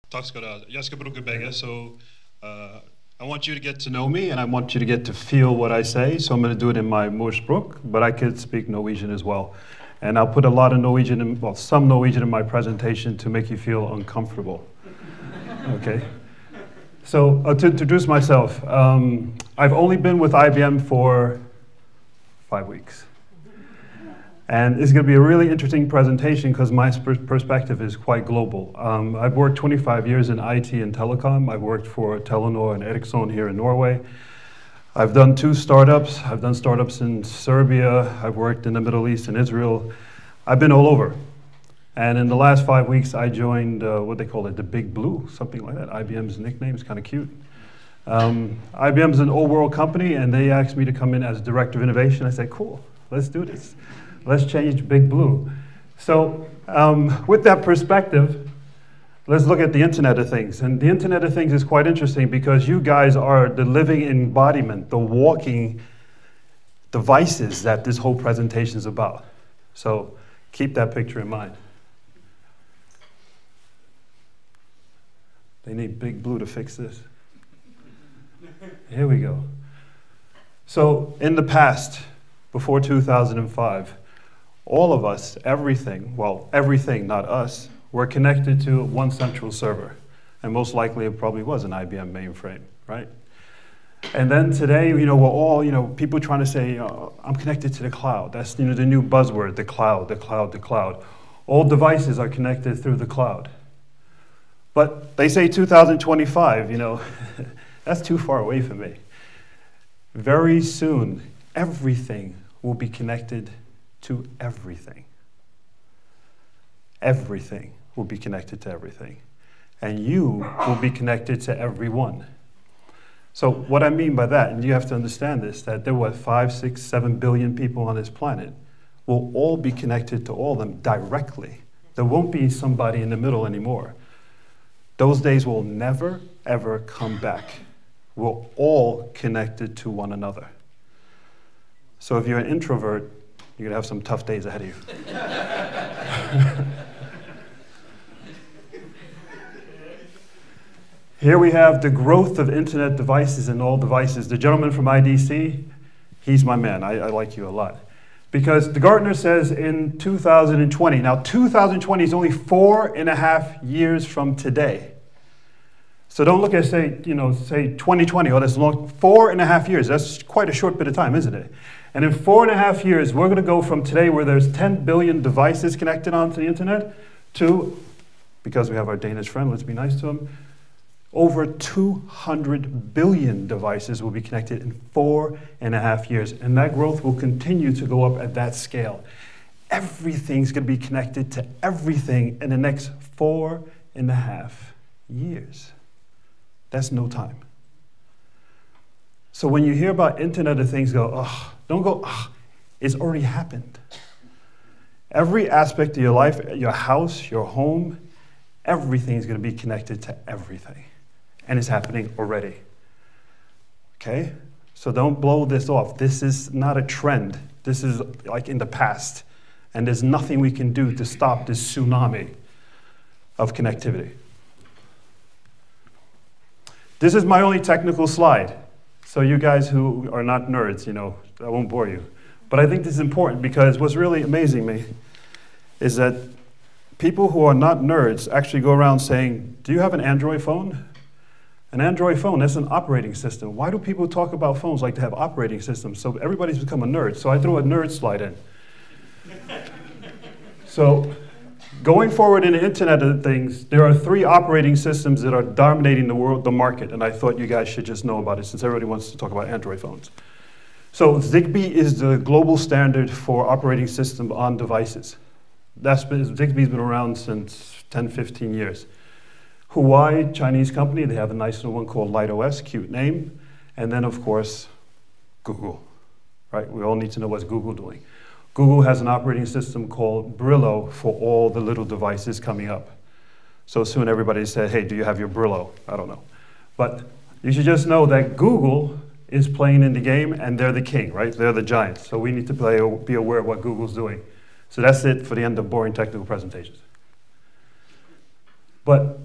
Tack ska du ha. Jag ska bruka bägge, so I want you to get to know me and I want you to get to feel what I say, so I'm going to do it in my morsbruk, but I could speak Norwegian as well. And I'll put a lot of Norwegian, well, some Norwegian in my presentation to make you feel uncomfortable. Okay? So, to introduce myself, I've only been with IBM for 5 weeks. And it's going to be a really interesting presentation because my perspective is quite global. I've worked 25 years in IT and telecom. I've worked for Telenor and Ericsson here in Norway. I've done 2 startups. I've done startups in Serbia. I've worked in the Middle East and Israel. I've been all over. And in the last 5 weeks, I joined what they call it, the Big Blue, something like that. IBM's nickname is kind of cute. IBM's an all-world company, and they asked me to come in as Director of Innovation. I said, cool, let's do this. Let's change Big Blue. So with that perspective, let's look at the Internet of Things. And the Internet of Things is quite interesting because you guys are the living embodiment, the walking devices that this whole presentation is about. So keep that picture in mind. They need Big Blue to fix this. Here we go. So in the past, before 2005, all of us, everything, well, everything, not us, were connected to one central server. And most likely it probably was an IBM mainframe, right? And then today, we're all, people trying to say, I'm connected to the cloud. That's, the new buzzword, the cloud, the cloud, the cloud. All devices are connected through the cloud. But they say 2025, that's too far away from me. Very soon, everything will be connected to everything. Everything will be connected to everything. And you will be connected to everyone. So what I mean by that, and you have to understand this, that there were 5, 6, 7 billion people on this planet, will all be connected to all of them directly. There won't be somebody in the middle anymore. Those days will never, ever come back. We're all connected to one another. So if you're an introvert, you're going to have some tough days ahead of you. Here we have the growth of internet devices and all devices. The gentleman from IDC, he's my man. I like you a lot. Because the Gartner says in 2020, now 2020 is only 4.5 years from today. So don't look at, say 2020, oh, that's long, 4.5 years. That's quite a short bit of time, isn't it? And in 4.5 years, we're going to go from today where there's 10 billion devices connected onto the internet to, because we have our Danish friend, let's be nice to him, over 200 billion devices will be connected in 4.5 years. And that growth will continue to go up at that scale. Everything's going to be connected to everything in the next 4.5 years. That's no time. So when you hear about Internet of Things, go, oh, don't go, oh, it's already happened. Every aspect of your life, your house, your home, everything is going to be connected to everything. And it's happening already. Okay? So don't blow this off. This is not a trend. This is like in the past. And there's nothing we can do to stop this tsunami of connectivity. This is my only technical slide. So you guys who are not nerds, I won't bore you. But I think this is important because what's really amazing me is that people who are not nerds actually go around saying, do you have an Android phone? An Android phone, that's an operating system. Why do people talk about phones like they have operating systems? So everybody's become a nerd. So I threw a nerd slide in. So going forward in the Internet of Things, there are 3 operating systems that are dominating the market, and I thought you guys should just know about it since everybody wants to talk about Android phones. So Zigbee is the global standard for operating system on devices. Zigbee's been around since 10, 15 years. Huawei, Chinese company, they have a nice little one called LightOS, cute name. And then, of course, Google, right? We all need to know what's Google doing. Google has an operating system called Brillo for all the little devices coming up. So soon everybody said, hey, do you have your Brillo? I don't know. But you should just know that Google is playing in the game and they're the king, right? They're the giants. So we need to be aware of what Google's doing. So that's it for the end of boring technical presentations. But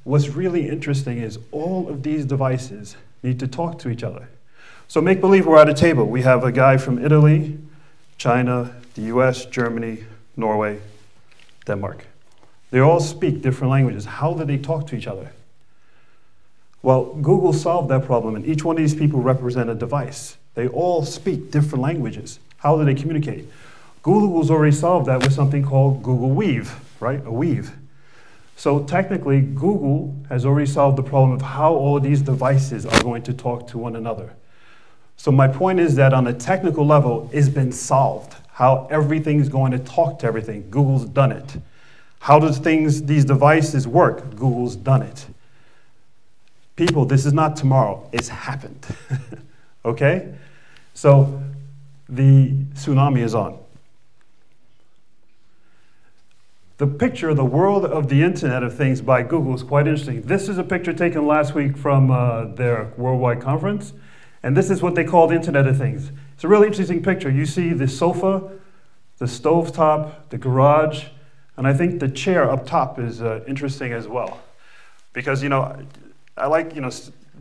what's really interesting is all of these devices need to talk to each other. So make believe we're at a table. We have a guy from Italy, China, the US, Germany, Norway, Denmark. They all speak different languages. How do they talk to each other? Well, Google solved that problem, and each one of these people represent a device. They all speak different languages. How do they communicate? Google's already solved that with something called Google Weave, right? A weave. So technically, Google has already solved the problem of how all of these devices are going to talk to one another. So my point is that on a technical level, it's been solved. How everything is going to talk to everything. Google's done it. How does these devices work? Google's done it. People, this is not tomorrow. It's happened. Okay? So the tsunami is on. The picture, the world of the Internet of Things by Google is quite interesting. This is a picture taken last week from their worldwide conference. And this is what they call the Internet of Things. It's a really interesting picture. You see the sofa, the stovetop, the garage, and I think the chair up top is interesting as well. Because, I like,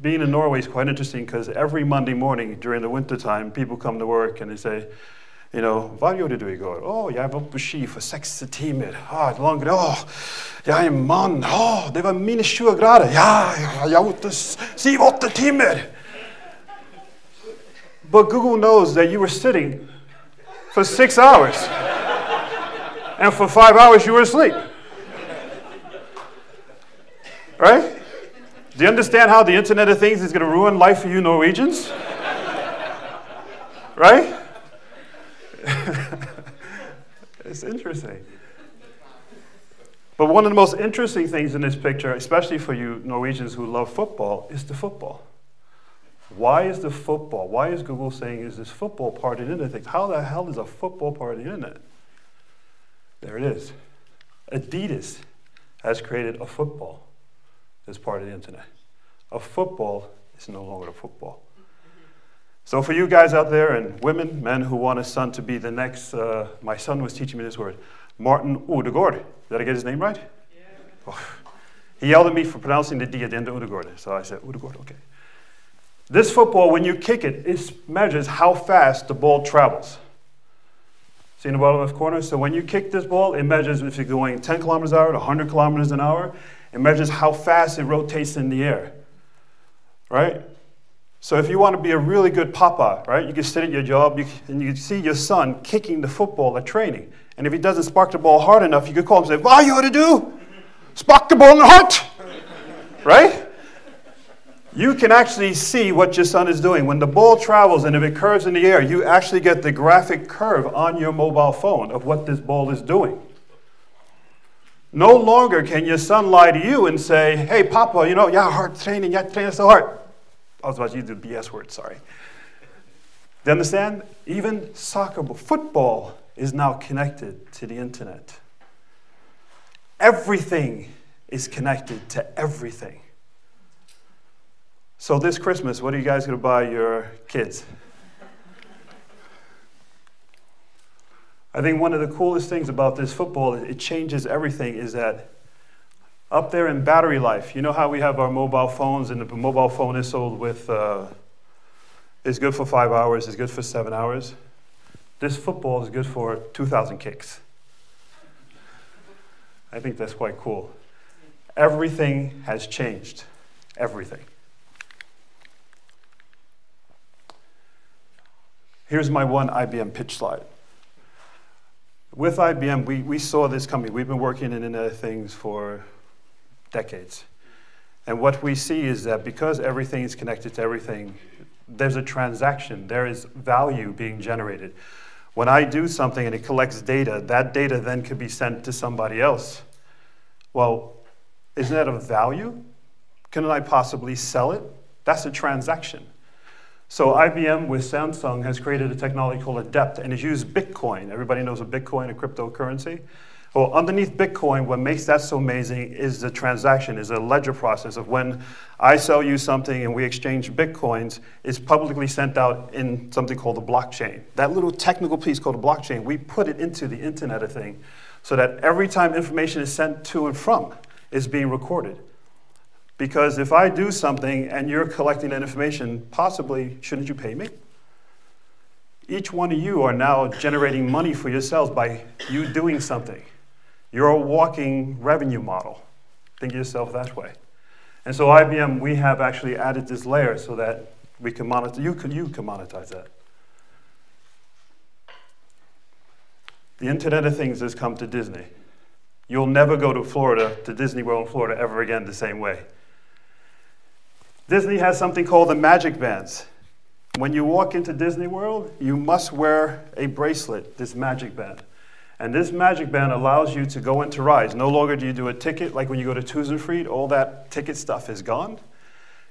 being in Norway is quite interesting because every Monday morning during the wintertime, people come to work and they say, hva gjorde du igår? Jeg var på ski for 6 timer. Långt. Jeg er mann. Det var minus 20 grader. Jeg var ute 7-8 timer. But Google knows that you were sitting for 6 hours. And for 5 hours you were asleep. Right? Do you understand how the Internet of Things is going to ruin life for you Norwegians? Right? It's interesting. But one of the most interesting things in this picture, especially for you Norwegians who love football, is the football. Why is the football? Why is Google saying, is this football part of the Internet? How the hell is a football part of the Internet? There it is. Adidas has created a football as part of the Internet. A football is no longer a football. So for you guys out there, and women, men who want a son to be the next, my son was teaching me this word, Martin Odegaard. Did I get his name right? Yeah. Oh. He yelled at me for pronouncing the D at the end of Odegaard. So I said, Odegaard, okay. This football, when you kick it, it measures how fast the ball travels. See in the bottom left corner? So when you kick this ball, it measures if you're going 10 kilometers an hour to 100 kilometers an hour. It measures how fast it rotates in the air. Right? So if you want to be a really good papa, right, you can sit at your job and you can see your son kicking the football at training. And if he doesn't spark the ball hard enough, you could call him and say, "What you ought to do? Spark the ball in the heart!" Right? You can actually see what your son is doing. When the ball travels and if it curves in the air, you actually get the graphic curve on your mobile phone of what this ball is doing. No longer can your son lie to you and say, "Hey, Papa, hard training, training so hard." I was about to use the BS word, sorry. Do you understand? Even soccer, football is now connected to the Internet. Everything is connected to everything. So this Christmas, what are you guys going to buy your kids? I think one of the coolest things about this football, it changes everything, is that up there in battery life, you know how we have our mobile phones, and the mobile phone is sold with, it's good for 5 hours, it's good for 7 hours. This football is good for 2,000 kicks. I think that's quite cool. Everything has changed. Everything. Here's my one IBM pitch slide. With IBM, we saw this coming. We've been working in Internet of Things for decades. And what we see is that because everything is connected to everything, there's a transaction. There is value being generated. When I do something and it collects data, that data then could be sent to somebody else. Well, isn't that of value? Couldn't I possibly sell it? That's a transaction. So IBM with Samsung has created a technology called Adept, and it's used Bitcoin. Everybody knows a Bitcoin, a cryptocurrency. Well, underneath Bitcoin, what makes that so amazing is the transaction, is a ledger process of when I sell you something and we exchange Bitcoins, it's publicly sent out in something called the blockchain. That little technical piece called the blockchain, we put it into the Internet of Things so that every time information is sent to and from, it's being recorded. Because if I do something and you're collecting that information, possibly, shouldn't you pay me? Each one of you are now generating money for yourselves by you doing something. You're a walking revenue model. Think of yourself that way. And so IBM, we have actually added this layer so that we can monetize, you can monetize that. The Internet of Things has come to Disney. You'll never go to Florida, to Disney World in Florida ever again the same way. Disney has something called the Magic Bands. When you walk into Disney World, you must wear a bracelet, this Magic Band. And this Magic Band allows you to go into rides. No longer do you do a ticket, like when you go to Tusenfried, all that ticket stuff is gone.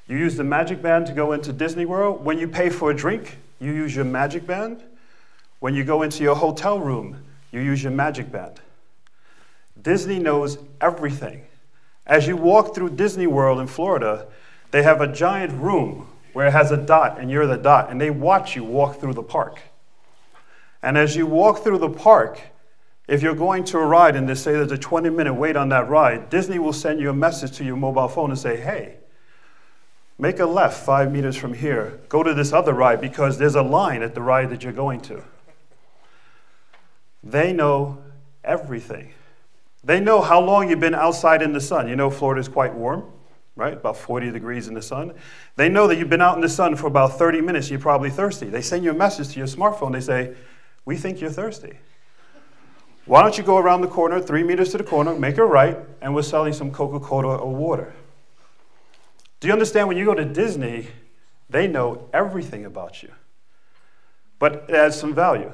You use the Magic Band to go into Disney World. When you pay for a drink, you use your Magic Band. When you go into your hotel room, you use your Magic Band. Disney knows everything. As you walk through Disney World in Florida, they have a giant room where it has a dot, and you're the dot, and they watch you walk through the park. And as you walk through the park, if you're going to a ride and they say there's a 20-minute wait on that ride, Disney will send you a message to your mobile phone and say, hey, make a left 5 meters from here, go to this other ride because there's a line at the ride that you're going to. They know everything. They know how long you've been outside in the sun. You know Florida's quite warm, right? About 40 degrees in the sun. They know that you've been out in the sun for about 30 minutes, you're probably thirsty. They send you a message to your smartphone, they say, we think you're thirsty. Why don't you go around the corner, 3 meters to the corner, make a right, and we're selling some Coca-Cola or water. Do you understand when you go to Disney, they know everything about you. But it adds some value.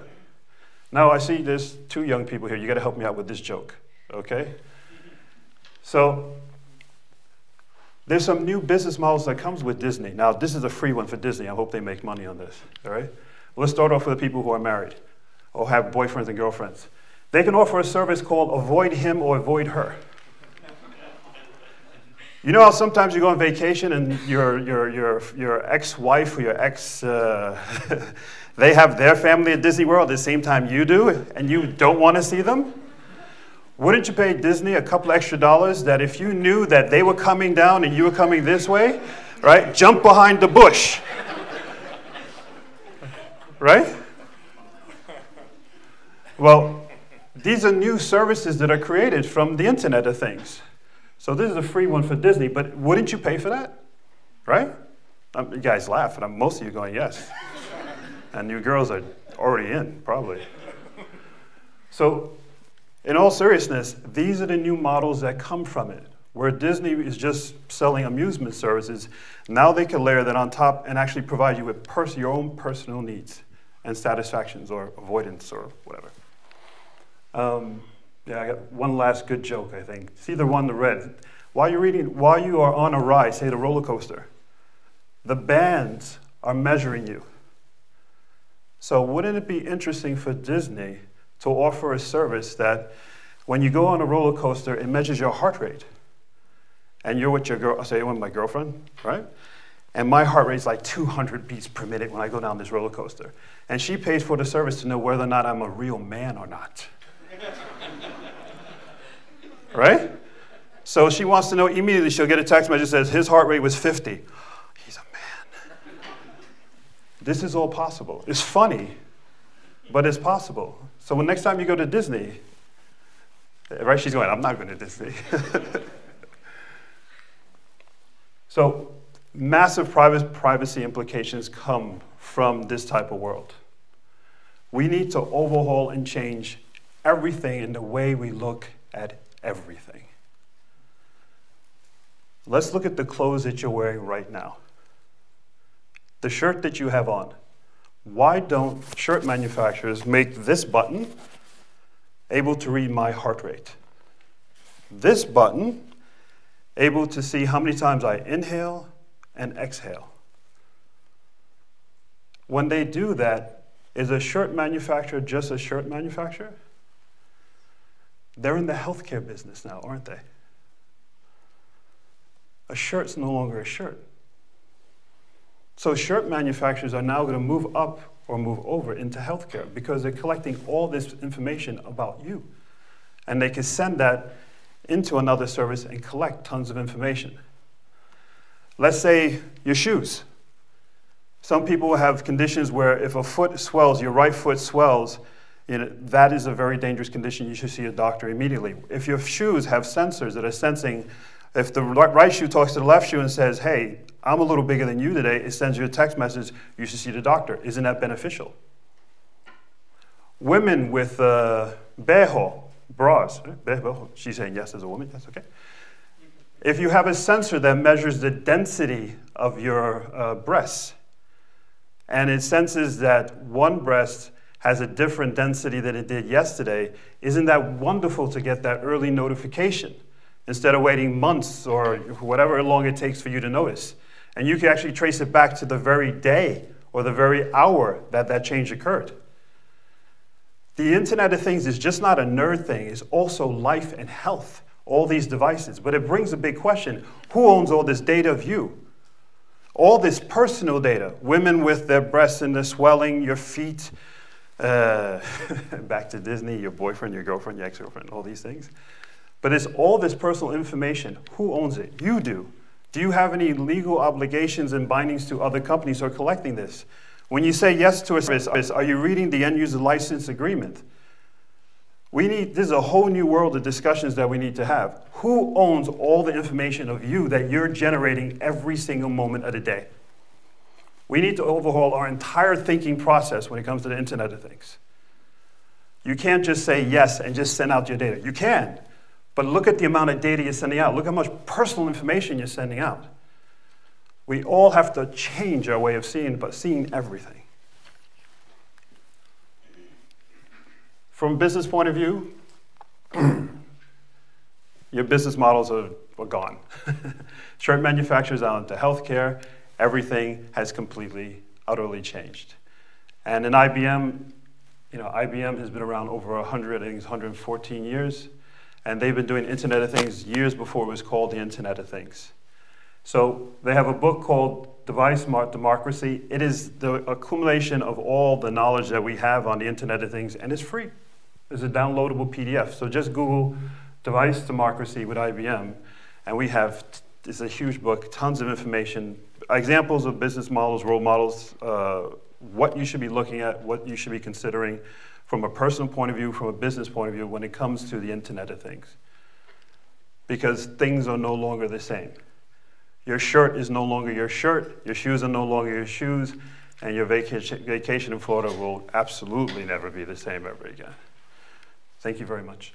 Now I see there's 2 young people here. You got to help me out with this joke, okay? So there's some new business models that comes with Disney. Now this is a free one for Disney. I hope they make money on this, all right? Let's start off with the people who are married or have boyfriends and girlfriends. They can offer a service called avoid him or avoid her. You know how sometimes you go on vacation and your ex-wife or your ex, they have their family at Disney World at the same time you do, and you don't want to see them? Wouldn't you pay Disney a couple extra dollars that if you knew that they were coming down and you were coming this way, right, jump behind the bush, right? Well, these are new services that are created from the Internet of Things. So this is a free one for Disney, but wouldn't you pay for that, right? You guys laugh, and most of you are going, yes. And you girls are already in, probably. So in all seriousness, these are the new models that come from it, where Disney is just selling amusement services. Now they can layer that on top and actually provide you with your own personal needs and satisfactions or avoidance or whatever. Yeah, I got one last good joke, I think. See the one, the red. While you are on a ride, say the roller coaster, the bands are measuring you. So wouldn't it be interesting for Disney to offer a service that when you go on a roller coaster, it measures your heart rate? And you're with your girl, say I'm with my girlfriend, right? And my heart rate's like 200 beats per minute when I go down this roller coaster. And she pays for the service to know whether or not I'm a real man or not. Right? So she wants to know immediately, she'll get a text message that says his heart rate was 50. He's a man. This is all possible. It's funny, but it's possible. So when next time you go to Disney, right, she's going, I'm not going to Disney. So massive privacy implications come from this type of world. We need to overhaul and change everything in the way we look at everything. Let's look at the clothes that you're wearing right now. The shirt that you have on. Why don't shirt manufacturers make this button able to read my heart rate? This button able to see how many times I inhale and exhale. When they do that, is a shirt manufacturer just a shirt manufacturer? They're in the healthcare business now, aren't they? A shirt's no longer a shirt. So shirt manufacturers are now going to move up or move over into healthcare because they're collecting all this information about you. And they can send that into another service and collect tons of information. Let's say your shoes. Some people have conditions where if a foot swells, your right foot swells, that is a very dangerous condition. You should see a doctor immediately. If your shoes have sensors that are sensing, if the right shoe talks to the left shoe and says, hey, I'm a little bigger than you today, it sends you a text message, you should see the doctor. Isn't that beneficial? Women with beho, bras, she's saying yes as a woman, yes, okay. If you have a sensor that measures the density of your breasts, and it senses that one breast has a different density than it did yesterday, isn't that wonderful to get that early notification instead of waiting months or whatever long it takes for you to notice? And you can actually trace it back to the very day or the very hour that that change occurred. The Internet of Things is just not a nerd thing, it's also life and health, all these devices. But it brings a big question, who owns all this data of you? All this personal data, women with their breasts and their swelling, your feet, back to Disney, your boyfriend, your girlfriend, your ex-girlfriend, all these things. But it's all this personal information. Who owns it? You do. Do you have any legal obligations and bindings to other companies who are collecting this? When you say yes to a service, are you reading the end user license agreement? This is a whole new world of discussions that we need to have. Who owns all the information of you that you're generating every single moment of the day? We need to overhaul our entire thinking process when it comes to the Internet of Things. You can't just say yes and just send out your data. You can, but look at the amount of data you're sending out. Look how much personal information you're sending out. We all have to change our way of seeing everything. From a business point of view, your business models are gone. Shirt manufacturers out into healthcare, everything has completely, utterly changed. And in IBM, IBM has been around over 114 years, and they've been doing Internet of Things years before it was called the Internet of Things. So they have a book called Device Smart Democracy. It is the accumulation of all the knowledge that we have on the Internet of Things, and it's free. It's a downloadable PDF. So just Google Device Democracy with IBM, and we have, it's a huge book, tons of information, examples of business models, role models, what you should be looking at, what you should be considering from a personal point of view, from a business point of view when it comes to the Internet of Things. Because things are no longer the same. Your shirt is no longer your shirt, your shoes are no longer your shoes, and your vacation in Florida will absolutely never be the same ever again. Thank you very much.